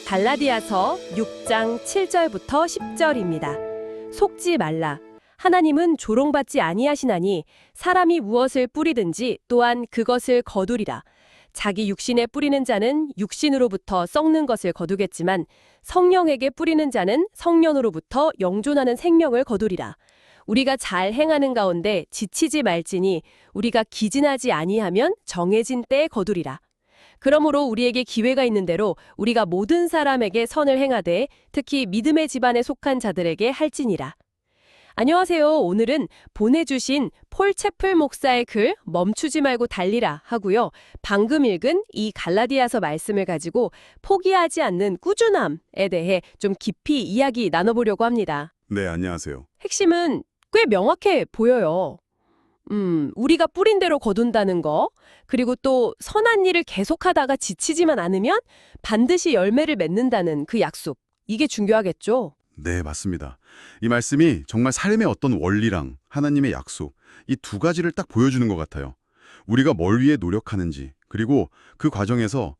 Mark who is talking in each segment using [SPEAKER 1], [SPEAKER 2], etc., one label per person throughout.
[SPEAKER 1] 갈라디아서 6장 7절부터 10절입니다. 속지 말라. 하나님은 조롱받지 아니하시나니 사람이 무엇을 뿌리든지 또한 그것을 거두리라. 자기 육신에 뿌리는 자는 육신으로부터 썩는 것을 거두겠지만 성령에게 뿌리는 자는 성령으로부터 영존하는 생명을 거두리라. 우리가 잘 행하는 가운데 지치지 말지니 우리가 기진하지 아니하면 정해진 때에 거두리라. 그러므로 우리에게 기회가 있는 대로 우리가 모든 사람에게 선을 행하되 특히 믿음의 집안에 속한 자들에게 할지니라. 안녕하세요. 오늘은 보내주신 폴 채플 목사의 글 멈추지 말고 달리라 하고요. 방금 읽은 이 갈라디아서 말씀을 가지고 포기하지 않는 꾸준함에 대해 좀 깊이 이야기 나눠보려고 합니다.
[SPEAKER 2] 네, 안녕하세요.
[SPEAKER 1] 핵심은 꽤 명확해 보여요. 우리가 뿌린 대로 거둔다는 거, 그리고 또 선한 일을 계속하다가 지치지만 않으면 반드시 열매를 맺는다는 그 약속. 이게 중요하겠죠?
[SPEAKER 2] 네, 맞습니다. 이 말씀이 정말 삶의 어떤 원리랑 하나님의 약속, 이 두 가지를 딱 보여주는 것 같아요. 우리가 뭘 위해 노력하는지, 그리고 그 과정에서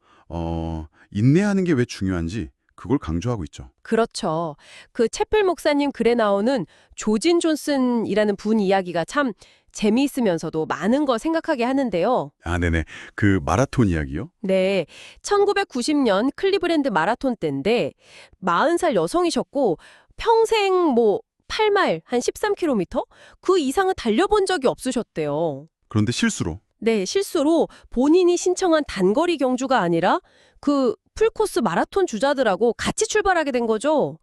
[SPEAKER 2] 인내하는 게 왜 중요한지 그걸 강조하고 있죠.
[SPEAKER 1] 그렇죠. 그 채플 목사님 글에 나오는 조진 존슨이라는 분 이야기가 참 재미있으면서도 많은 거 생각하게 하는데요.
[SPEAKER 2] 아, 네네. 그 마라톤 이야기요?
[SPEAKER 1] 네, 1990년 클리브랜드 마라톤 때인데 40살 여성이셨고 평생 8마일, 한 13km? 그 이상은 달려본 적이 없으셨대요.
[SPEAKER 2] 그런데 실수로.
[SPEAKER 1] 네, 실수로 본인이 신청한 단거리 경주가 아니라 그 풀코스 마라톤 주자들하고 같이 출발하게 된 거죠.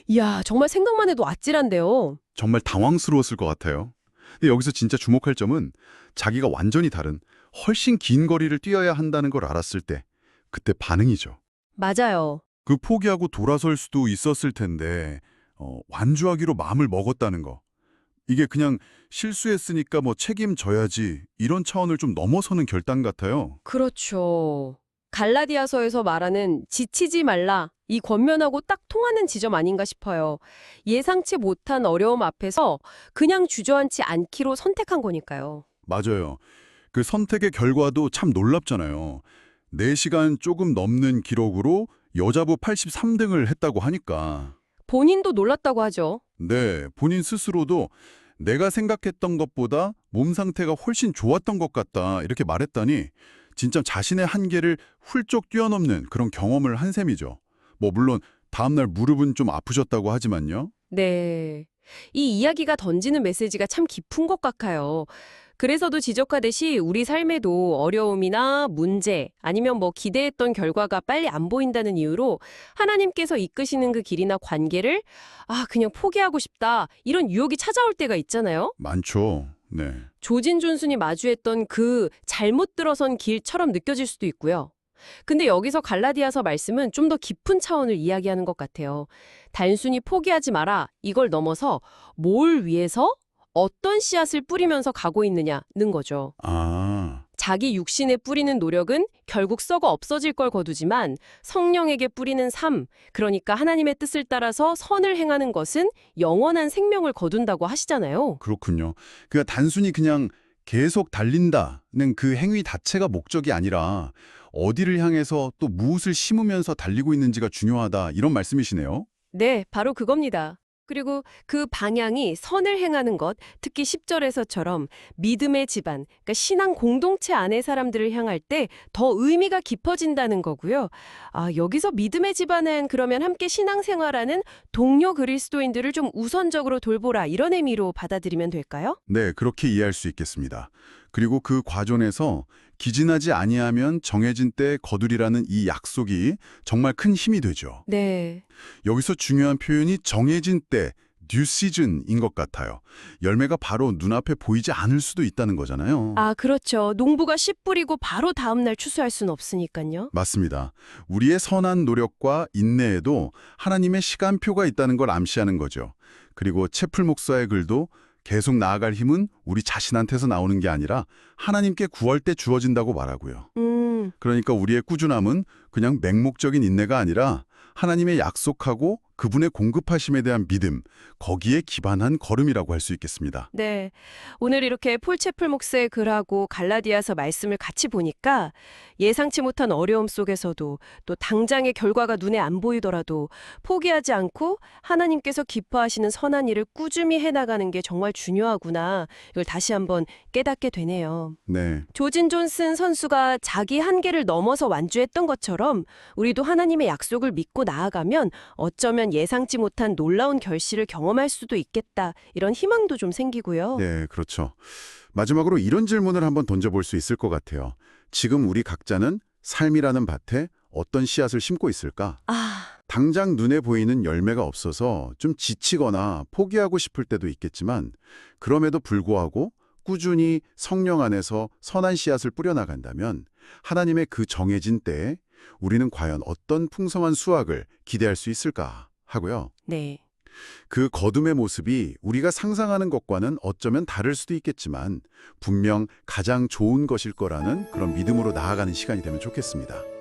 [SPEAKER 1] 이야, 정말 생각만 해도 아찔한데요.
[SPEAKER 2] 정말 당황스러웠을 것 같아요. 근데 여기서 진짜 주목할 점은 자기가 완전히 다른, 훨씬 긴 거리를 뛰어야 한다는 걸 알았을 때 그때 반응이죠.
[SPEAKER 1] 맞아요.
[SPEAKER 2] 그 포기하고 돌아설 수도 있었을 텐데 완주하기로 마음을 먹었다는 거. 이게 그냥 실수했으니까 책임져야지 이런 차원을 좀 넘어서는 결단 같아요.
[SPEAKER 1] 그렇죠. 갈라디아서에서 말하는 지치지 말라, 이 권면하고 딱 통하는 지점 아닌가 싶어요. 예상치 못한 어려움 앞에서 그냥 주저앉지 않기로 선택한 거니까요.
[SPEAKER 2] 맞아요. 그 선택의 결과도 참 놀랍잖아요. 4시간 조금 넘는 기록으로 여자부 83등을 했다고 하니까.
[SPEAKER 1] 본인도 놀랐다고 하죠.
[SPEAKER 2] 네, 본인 스스로도 내가 생각했던 것보다 몸 상태가 훨씬 좋았던 것 같다 이렇게 말했다니 진짜 자신의 한계를 훌쩍 뛰어넘는 그런 경험을 한 셈이죠. 물론 다음날 무릎은 좀 아프셨다고 하지만요.
[SPEAKER 1] 네. 이 이야기가 던지는 메시지가 참 깊은 것 같아요. 그래서도 지적하듯이 우리 삶에도 어려움이나 문제 아니면 기대했던 결과가 빨리 안 보인다는 이유로 하나님께서 이끄시는 그 길이나 관계를 그냥 포기하고 싶다 이런 유혹이 찾아올 때가 있잖아요.
[SPEAKER 2] 많죠. 네.
[SPEAKER 1] 조진 존슨이 마주했던 그 잘못 들어선 길처럼 느껴질 수도 있고요. 근데 여기서 갈라디아서 말씀은 좀 더 깊은 차원을 이야기하는 것 같아요. 단순히 포기하지 마라 이걸 넘어서 뭘 위해서 어떤 씨앗을 뿌리면서 가고 있느냐는 거죠.
[SPEAKER 2] 아,
[SPEAKER 1] 자기 육신에 뿌리는 노력은 결국 썩어 없어질 걸 거두지만 성령에게 뿌리는 삶, 그러니까 하나님의 뜻을 따라서 선을 행하는 것은 영원한 생명을 거둔다고 하시잖아요.
[SPEAKER 2] 그렇군요. 그러니까 단순히 그냥 계속 달린다는 그 행위 자체가 목적이 아니라 어디를 향해서 또 무엇을 심으면서 달리고 있는지가 중요하다 이런 말씀이시네요.
[SPEAKER 1] 네, 바로 그겁니다. 그리고 그 방향이 선을 행하는 것, 특히 10절에서처럼 믿음의 집안, 그러니까 신앙 공동체 안의 사람들을 향할 때 더 의미가 깊어진다는 거고요. 여기서 믿음의 집안은 그러면 함께 신앙생활하는 동료 그리스도인들을 좀 우선적으로 돌보라 이런 의미로 받아들이면 될까요?
[SPEAKER 2] 네, 그렇게 이해할 수 있겠습니다. 그리고 그 과정에서 기진하지 아니하면 정해진 때 거두리라는 이 약속이 정말 큰 힘이 되죠.
[SPEAKER 1] 네.
[SPEAKER 2] 여기서 중요한 표현이 정해진 때, due season인 것 같아요. 열매가 바로 눈앞에 보이지 않을 수도 있다는 거잖아요.
[SPEAKER 1] 그렇죠. 농부가 씨 뿌리고 바로 다음날 추수할 수는 없으니까요.
[SPEAKER 2] 맞습니다. 우리의 선한 노력과 인내에도 하나님의 시간표가 있다는 걸 암시하는 거죠. 그리고 채플 목사의 글도 계속 나아갈 힘은 우리 자신한테서 나오는 게 아니라 하나님께 구할 때 주어진다고 말하고요. 그러니까 우리의 꾸준함은 그냥 맹목적인 인내가 아니라 하나님의 약속하고 그분의 공급하심에 대한 믿음, 거기에 기반한 걸음이라고 할 수 있겠습니다.
[SPEAKER 1] 네. 오늘 이렇게 폴체플 목사의 글하고 갈라디아서 말씀을 같이 보니까 예상치 못한 어려움 속에서도 또 당장의 결과가 눈에 안 보이더라도 포기하지 않고 하나님께서 기뻐하시는 선한 일을 꾸준히 해나가는 게 정말 중요하구나. 이걸 다시 한번 깨닫게 되네요.
[SPEAKER 2] 네,
[SPEAKER 1] 조진 존슨 선수가 자기 한계를 넘어서 완주했던 것처럼 우리도 하나님의 약속을 믿고 나아가면 어쩌면 예상치 못한 놀라운 결실을 경험할 수도 있겠다. 이런 희망도 좀 생기고요.
[SPEAKER 2] 네, 그렇죠. 마지막으로 이런 질문을 한번 던져볼 수 있을 것 같아요. 지금 우리 각자는 삶이라는 밭에 어떤 씨앗을 심고 있을까? 당장 눈에 보이는 열매가 없어서 좀 지치거나 포기하고 싶을 때도 있겠지만 그럼에도 불구하고 꾸준히 성령 안에서 선한 씨앗을 뿌려나간다면 하나님의 그 정해진 때에 우리는 과연 어떤 풍성한 수확을 기대할 수 있을까 하고요.
[SPEAKER 1] 네.
[SPEAKER 2] 그 거둠의 모습이 우리가 상상하는 것과는 어쩌면 다를 수도 있겠지만 분명 가장 좋은 것일 거라는 그런 믿음으로 나아가는 시간이 되면 좋겠습니다.